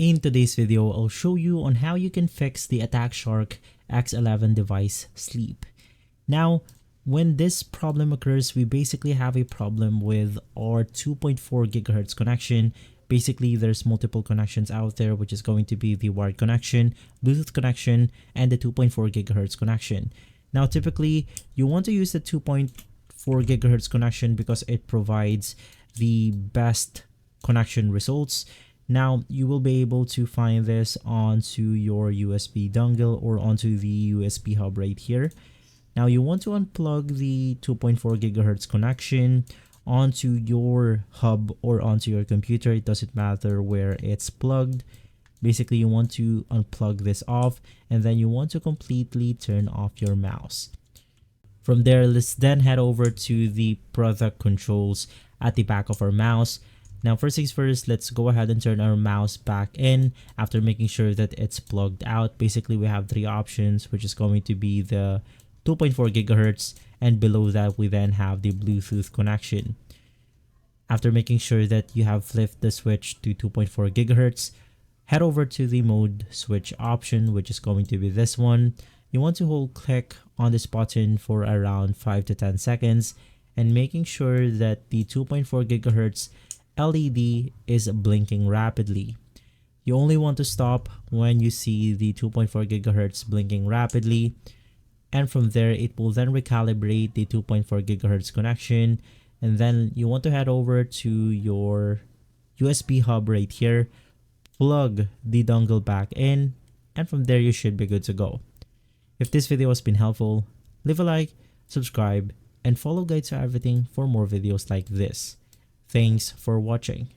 In today's video, I'll show you on how you can fix the Attack Shark X11 device sleep. Now, when this problem occurs, we basically have a problem with our 2.4 gigahertz connection. Basically, there's multiple connections out there, which is going to be the wired connection, Bluetooth connection, and the 2.4 gigahertz connection. Now, typically, you want to use the 2.4 gigahertz connection because it provides the best connection results. Now, you will be able to find this onto your USB dongle or onto the USB hub right here. Now, you want to unplug the 2.4 gigahertz connection onto your hub or onto your computer. It doesn't matter where it's plugged. Basically, you want to unplug this off, and then you want to completely turn off your mouse. From there, let's then head over to the product controls at the back of our mouse. Now, first things first, let's go ahead and turn our mouse back in after making sure that it's plugged out. Basically, we have three options, which is going to be the 2.4 gigahertz, and below that, we then have the Bluetooth connection. After making sure that you have flipped the switch to 2.4 gigahertz, head over to the mode switch option, which is going to be this one. You want to hold click on this button for around 5 to 10 seconds and making sure that the 2.4 gigahertz LED is blinking rapidly. You only want to stop when you see the 2.4 gigahertz blinking rapidly, and from there it will then recalibrate the 2.4 gigahertz connection, and then you want to head over to your USB hub right here, plug the dongle back in, and from there you should be good to go. If this video has been helpful, leave a like, subscribe, and follow Guides to Everything for more videos like this. Thanks for watching.